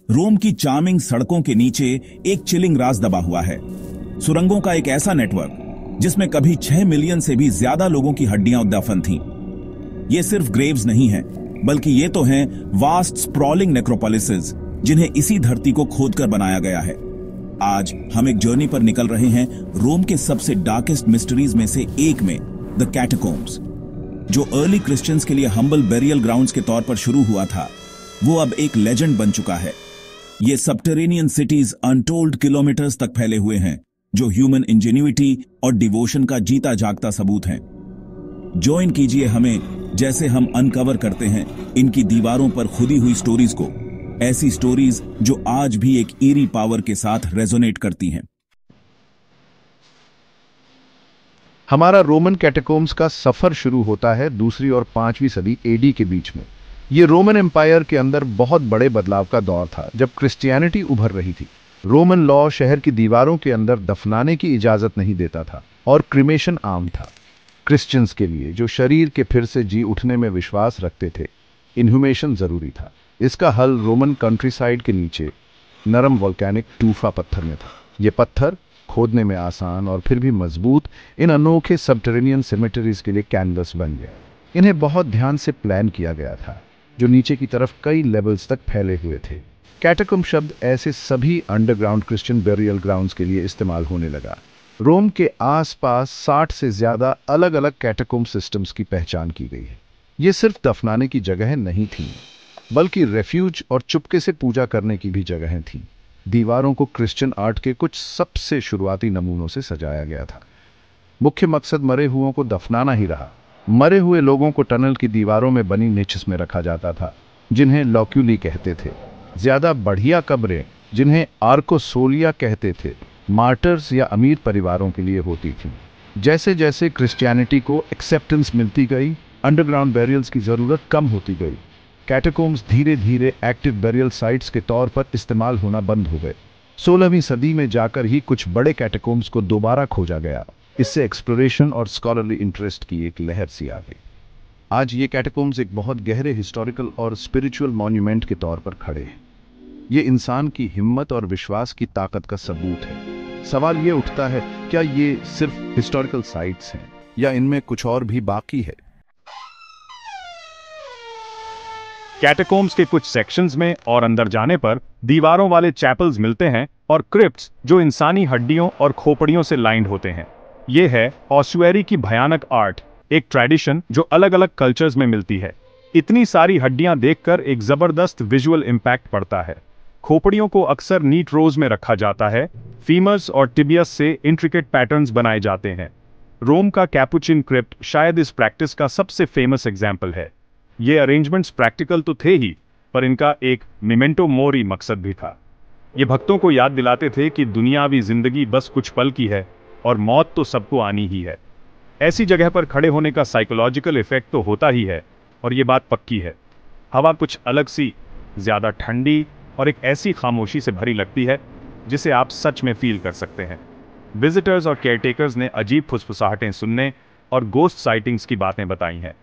रोम की चार्मिंग सड़कों के नीचे एक चिलिंग राज दबा हुआ है। सुरंगों का एक ऐसा नेटवर्क जिसमें कभी 6 मिलियन से भी ज्यादा लोगों की हड्डियां दफन थीं। ये सिर्फ ग्रेव्स नहीं हैं, बल्कि ये तो हैं वास्ट स्प्रॉलिंग नेक्रोपोलिसेस जिन्हें इसी धरती को खोदकर बनाया गया है। आज हम एक जर्नी पर निकल रहे हैं रोम के सबसे डार्केस्ट मिस्ट्रीज में से एक में, द कैटाकोम्ब्स। जो अर्ली क्रिश्चियंस के लिए हम्बल बेरियल ग्राउंड्स के तौर पर शुरू हुआ था, वो अब एक लेजेंड बन चुका है। ये सबटेरेनियन सिटीज अनटोल्ड किलोमीटर्स तक फैले हुए हैं, जो ह्यूमन इंजेन्युइटी और डिवोशन का जीता जागता सबूत हैं। ज्वाइन कीजिए हमें जैसे हम अनकवर करते हैं इनकी दीवारों पर खुदी हुई स्टोरीज को, ऐसी स्टोरीज जो आज भी एक ईरी पावर के साथ रेजोनेट करती हैं। हमारा रोमन कैटाकोम्ब्स का सफर शुरू होता है 2री और 5वीं सदी एडी के बीच में। ये रोमन एम्पायर के अंदर बहुत बड़े बदलाव का दौर था, जब क्रिश्चियनिटी उभर रही थी। रोमन लॉ शहर की दीवारों के अंदर दफनाने की इजाजत नहीं देता था और क्रिमेशन आम था। क्रिश्चियंस के लिए, जो शरीर के फिर से जी उठने में विश्वास रखते थे, इन्हुमेशन जरूरी था। इसका हल रोमन कंट्रीसाइड के नीचे नरम वोल्केनिक टूफा पत्थर में था। ये पत्थर खोदने में आसान और फिर भी मजबूत इन अनोखे सबटेरेनियन सेमेटरीज के लिए कैनवस बन गए। इन्हें बहुत ध्यान से प्लान किया गया था, जो नीचे की तरफ कई लेवल्स तक फैले हुए थे। कैटाकोम्ब शब्द ऐसे सभी अंडरग्राउंड क्रिश्चियन बेरियल ग्राउंड्स के लिए इस्तेमाल होने लगा। रोम के आसपास 60 से ज्यादा अलग अलग कैटाकोम्ब सिस्टम्स की पहचान की गई है। ये सिर्फ दफनाने की जगहें नहीं थीं, बल्कि रेफ्यूज और चुपके से पूजा करने की भी जगहें थीं। दीवारों को क्रिश्चियन आर्ट के कुछ सबसे शुरुआती नमूनों से सजाया गया था। मुख्य मकसद मरे हुओं को दफनाना ही रहा। मरे हुए लोगों को टनल की दीवारों में बनी निचेस में रखा जाता था, जिन्हें लॉक्यूली कहते थे। ज्यादा बढ़िया कब्रें, जिन्हें आर्कोसोलिया कहते थे, मार्टर्स या अमीर परिवारों के लिए होती थीं। जैसे जैसे क्रिश्चियनिटी को एक्सेप्टेंस मिलती गई, अंडरग्राउंड बेरियल्स की जरूरत कम होती गई। कैटाकोम्ब्स धीरे धीरे एक्टिव बेरियल साइट्स के तौर पर इस्तेमाल होना बंद हो गए। 16वीं सदी में जाकर ही कुछ बड़े कैटाकोम्ब्स को दोबारा खोजा गया। इससे एक्सप्लोरेशन और स्कॉलरली इंटरेस्ट की एक लहर सी आ गई। आज ये कैटाकोम्ब्स एक बहुत गहरे हिस्टोरिकल और स्पिरिचुअल मॉन्यूमेंट के तौर पर खड़े हैं। ये इंसान की हिम्मत और विश्वास की ताकत का सबूत है। सवाल ये उठता है, क्या ये सिर्फ हिस्टोरिकल साइट्स हैं या इनमें कुछ और भी बाकी है? कैटाकोम्ब्स के कुछ सेक्शंस में और अंदर जाने पर दीवारों वाले चैपल्स मिलते हैं और क्रिप्ट्स जो इंसानी हड्डियों और खोपड़ियों से लाइंड होते हैं। ये है ऑस्सुएरी की भयानक आर्ट, एक ट्रेडिशन जो अलग अलग कल्चर्स में मिलती है। इतनी सारी हड्डियां देखकर एक जबरदस्त विजुअल इंपैक्ट पड़ता है। खोपड़ियों को अक्सर नीट रोज में रखा जाता है। फीमर्स और टिबियस से इंट्रिकेट पैटर्न्स बनाए जाते हैं। रोम का कैपुचिन क्रिप्ट शायद इस प्रैक्टिस का सबसे फेमस एग्जाम्पल है। ये अरेंजमेंट्स प्रैक्टिकल तो थे ही, पर इनका एक मेमेंटो मोरी मकसद भी था। ये भक्तों को याद दिलाते थे कि दुनियावी जिंदगी बस कुछ पल की है और मौत तो सबको आनी ही है। ऐसी जगह पर खड़े होने का साइकोलॉजिकल इफेक्ट तो होता ही है, और ये बात पक्की है। हवा कुछ अलग सी, ज्यादा ठंडी और एक ऐसी खामोशी से भरी लगती है जिसे आप सच में फील कर सकते हैं। विजिटर्स और केयरटेकर्स ने अजीब फुसफुसाहटें सुनने और गोस्ट साइटिंग्स की बातें बताई हैं।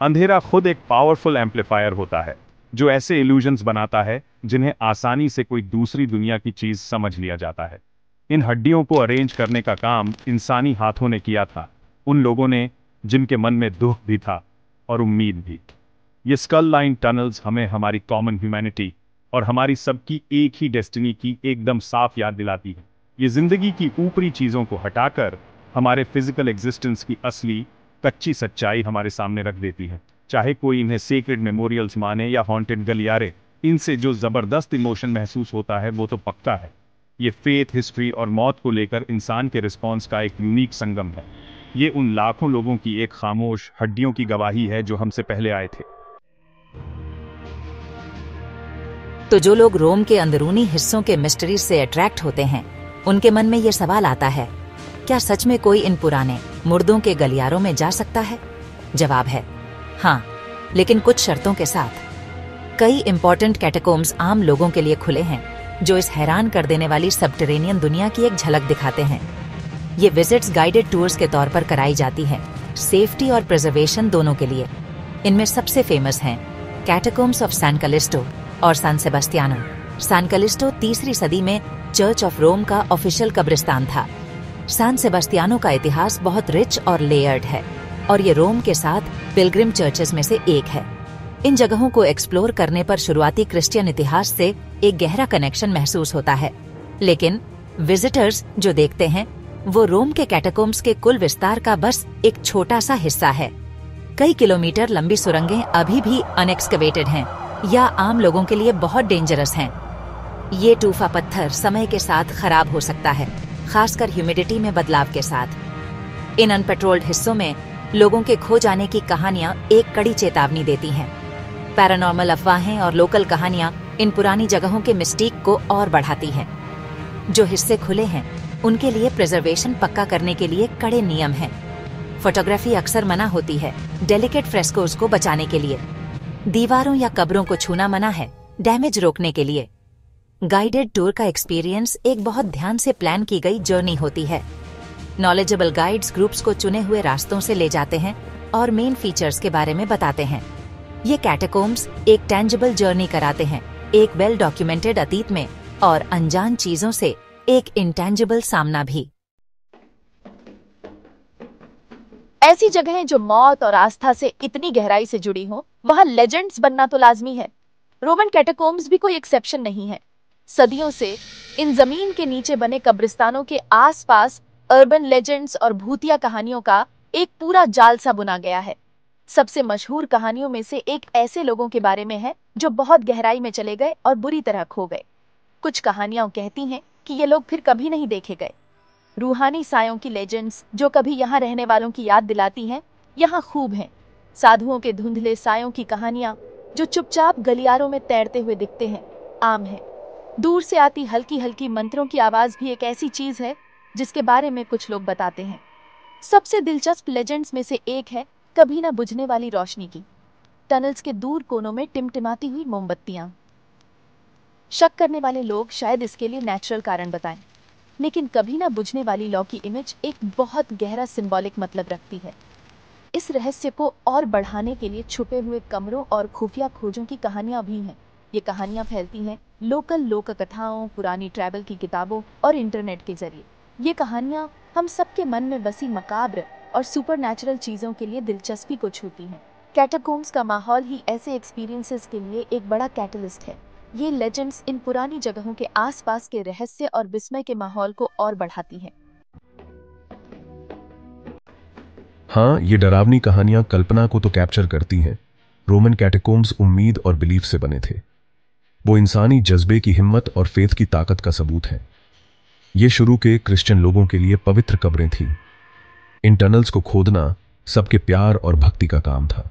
अंधेरा खुद एक पावरफुल एम्पलीफायर होता है, जो ऐसे इल्यूजन्स बनाता है जिन्हें आसानी से कोई दूसरी दुनिया की चीज समझ लिया जाता है। इन हड्डियों को अरेंज करने का काम इंसानी हाथों ने किया था, उन लोगों ने जिनके मन में दुख भी था और उम्मीद भी। ये स्कल लाइन टनल्स हमें हमारी कॉमन ह्यूमैनिटी और हमारी सबकी एक ही डेस्टिनी की एकदम साफ याद दिलाती है। ये जिंदगी की ऊपरी चीजों को हटाकर हमारे फिजिकल एग्जिस्टेंस की असली कच्ची सच्चाई हमारे सामने रख देती है। चाहे कोई इन्हें सेक्रेड मेमोरियल्स माने या हॉन्टेड गलियारे, इनसे जो जबरदस्त इमोशन महसूस होता है वो तो पक्का है। ये फेथ, हिस्ट्री और मौत को लेकर इंसान के रिस्पॉन्स का एक यूनिक संगम है। ये उन लाखों लोगों की एक खामोश हड्डियों की गवाही है जो हमसे पहले आए थे। तो जो लोग रोम के अंदरूनी हिस्सों के मिस्ट्री से अट्रैक्ट होते हैं, उनके मन में ये सवाल आता है, क्या सच में कोई इन पुराने मुर्दों के गलियारों में जा सकता है? जवाब है हाँ, लेकिन कुछ शर्तों के साथ। कई इंपॉर्टेंट कैटाकोम्ब्स आम लोगों के लिए खुले हैं, जो इस हैरान कर देने वाली सबटेरेनियन दुनिया की एक झलक दिखाते हैं। ये विजिट्स गाइडेड टूर्स के तौर पर कराई जाती है, सेफ्टी और प्रिजर्वेशन दोनों के लिए। इनमें सबसे फेमस हैं कैटाकोम्ब्स ऑफ सैन कैलिस्टो और सान सेबास्टियानो। सान कलिस्टो तीसरी सदी में चर्च ऑफ रोम का ऑफिशियल कब्रिस्तान था। सान सेबास्टियानो का इतिहास बहुत रिच और लेयर्ड है और ये रोम के साथ पिलग्रिम चर्चेस में से एक है। इन जगहों को एक्सप्लोर करने पर शुरुआती क्रिश्चियन इतिहास से एक गहरा कनेक्शन महसूस होता है, लेकिन विजिटर्स जो देखते हैं वो रोम के कैटाकोम्स के कुल विस्तार का बस एक छोटा सा हिस्सा है। कई किलोमीटर लंबी सुरंगें अभी भी अनएक्सकवेटेड हैं या आम लोगों के लिए बहुत डेंजरस हैं। ये टूफा पत्थर समय के साथ खराब हो सकता है, खासकर ह्यूमिडिटी में बदलाव के साथ। इन अनपेट्रोल्ड हिस्सों में लोगों के खो जाने की कहानियां एक कड़ी चेतावनी देती हैं। पैरानॉर्मल अफवाहें और लोकल कहानियां इन पुरानी जगहों के मिस्टीक को और बढ़ाती हैं। जो हिस्से खुले हैं उनके लिए प्रिजर्वेशन पक्का करने के लिए कड़े नियम हैं। फोटोग्राफी अक्सर मना होती है डेलिकेट फ्रेस्कोस को बचाने के लिए। दीवारों या कब्रों को छूना मना है डैमेज रोकने के लिए। गाइडेड टूर का एक्सपीरियंस एक बहुत ध्यान से प्लान की गई जर्नी होती है। नॉलेजेबल गाइड्स ग्रुप्स को चुने हुए रास्तों से ले जाते हैं और मेन फीचर्स के बारे में बताते हैं। ये कैटाकोम्स एक टेंजिबल जर्नी कराते हैं, एक वेल डॉक्यूमेंटेड अतीत में और अनजान चीजों से एक इंटेंजिबल सामना भी। ऐसी जगहें जो मौत और आस्था से इतनी गहराई से जुड़ी हो, वहां लेजेंड्स बनना तो लाजमी है। रोमन कैटाकोम्स भी कोई एक्सेप्शन नहीं है। सदियों से इन जमीन के नीचे बने कब्रिस्तानों के आसपास अर्बन लेजेंड्स और भूतिया कहानियों का एक पूरा जाल सा बुना गया है। सबसे मशहूर कहानियों में से एक ऐसे लोगों के बारे में है जो बहुत गहराई में चले गए और बुरी तरह खो गए। कुछ कहानियां कहती हैं कि ये लोग फिर कभी नहीं देखे गए। रूहानी सायों की लेजेंड्स जो कभी यहाँ रहने वालों की याद दिलाती हैं, यहाँ खूब हैं। साधुओं के धुंधले सायों की कहानियां जो चुपचाप गलियारों में तैरते हुए दिखते हैं, आम है। दूर से आती हल्की हल्की मंत्रों की आवाज भी एक ऐसी चीज है जिसके बारे में कुछ लोग बताते हैं। सबसे दिलचस्प लेजेंड्स में से एक है कभी ना बुझने वाली रोशनी की। टनल्स के दूर कोनों में टिमटिमाती हुई मोमबत्तियां। शक करने वाले लोग शायद इसके लिए नेचुरल कारण बताएं, लेकिन कभी ना बुझने वाली लौ की इमेज एक बहुत गहरा सिंबॉलिक मतलब रखती है। इस रहस्य को और बढ़ाने के लिए छुपे हुए कमरों और खुफिया खोजों की कहानियां भी हैं। ये कहानियां फैलती हैं लोकल लोक कथाओं, पुरानी ट्रैवल की किताबों और इंटरनेट के जरिए। ये कहानियां हम सबके मन में बसी मकाब्र और सुपरनैचुरल चीजों के लिए दिलचस्पी को छूती हैं। कैटाकोम्स का माहौल ही ऐसे एक्सपीरियंसेस के लिए एक बड़ा कैटलिस्ट है। ये लेजेंड्स इन पुरानी जगहों के आसपास के रहस्य और विस्मय के माहौल को और बढ़ाती हैं। हाँ, ये डरावनी कहानियां कल्पना को तो कैप्चर करती हैं। रोमन कैटाकोम्स उम्मीद और बिलीफ से बने थे। वो इंसानी जज्बे की हिम्मत और फेथ की ताकत का सबूत है। ये शुरू के क्रिश्चियन लोगों के लिए पवित्र कब्रें थीं। इन टनल्स को खोदना सबके प्यार और भक्ति का काम था।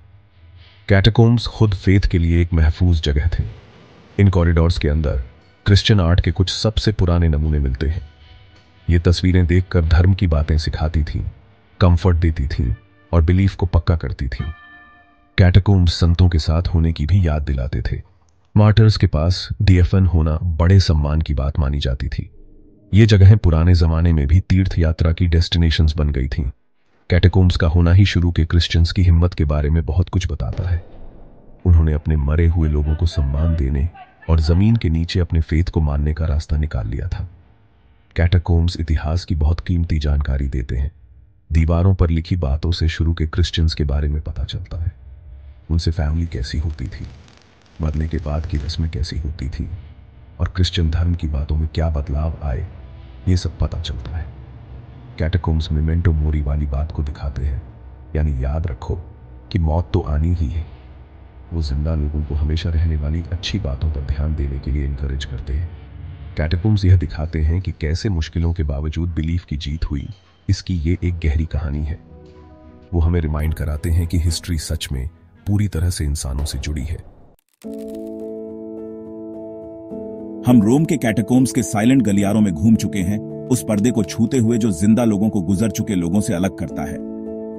कैटाकोम्स खुद फेथ के लिए एक महफूज जगह थे। इन कॉरिडोर्स के अंदर क्रिश्चियन आर्ट के कुछ सबसे पुराने नमूने मिलते हैं। ये तस्वीरें देखकर धर्म की बातें सिखाती थीं, कंफर्ट देती थीं और बिलीफ को पक्का करती थीं। कैटाकोम्स संतों के साथ होने की भी याद दिलाते थे। मार्टर्स के पास डीएफएन होना बड़े सम्मान की बात मानी जाती थी। ये जगहें पुराने जमाने में भी तीर्थ यात्रा की डेस्टिनेशंस बन गई थीं। कैटाकोम्स का होना ही शुरू के क्रिश्चियंस की हिम्मत के बारे में बहुत कुछ बताता है। उन्होंने अपने मरे हुए लोगों को सम्मान देने और जमीन के नीचे अपने फेथ को मानने का रास्ता निकाल लिया था। कैटाकोम्स इतिहास की बहुत कीमती जानकारी देते हैं। दीवारों पर लिखी बातों से शुरू के क्रिश्चियंस के बारे में पता चलता है। उनसे फैमिली कैसी होती थी, मरने के बाद की रस्में कैसी होती थी और क्रिश्चियन धर्म की बातों में क्या बदलाव आए, ये सब पता चलता है। कैटाकोम्स मेमेंटो मोरी वाली बात को दिखाते हैं, यानी याद रखो कि मौत तो आनी ही है। वो जिंदा लोगों को हमेशा रहने वाली अच्छी बातों पर ध्यान देने के लिए इनकरेज करते हैं। कैटाकोम्स यह दिखाते हैं कि कैसे मुश्किलों के बावजूद बिलीफ की जीत हुई। इसकी ये एक गहरी कहानी है। वो हमें रिमाइंड कराते हैं कि हिस्ट्री सच में पूरी तरह से इंसानों से जुड़ी है। हम रोम के कैटाकोम्स के साइलेंट गलियारों में घूम चुके हैं, उस पर्दे को छूते हुए जो जिंदा लोगों को गुजर चुके लोगों से अलग करता है।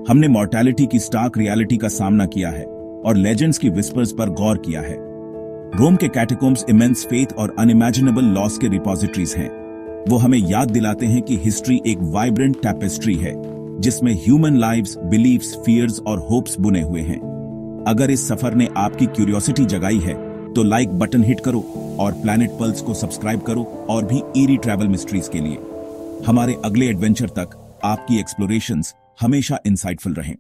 हमने मॉर्टैलिटी की स्टार्क रियलिटी का सामना किया है और लेजेंड्स की विस्पर्स पर गौर किया है। रोम के कैटाकोम्स इमेंस फेथ और अनइमेजिनेबल लॉस के रिपोजिटरीज हैं। वो हमें याद दिलाते हैं कि हिस्ट्री एक वाइब्रेंट टैपेस्ट्री है जिसमें ह्यूमन लाइव्स, बिलीफ्स, फियर्स और होप्स बुने हुए हैं। अगर इस सफर ने आपकी क्यूरियोसिटी जगाई है तो लाइक बटन हिट करो और प्लैनेट पल्स को सब्सक्राइब करो और भी ईरी ट्रैवल मिस्ट्रीज के लिए। हमारे अगले एडवेंचर तक आपकी एक्सप्लोरेशंस हमेशा इंसाइटफुल रहें।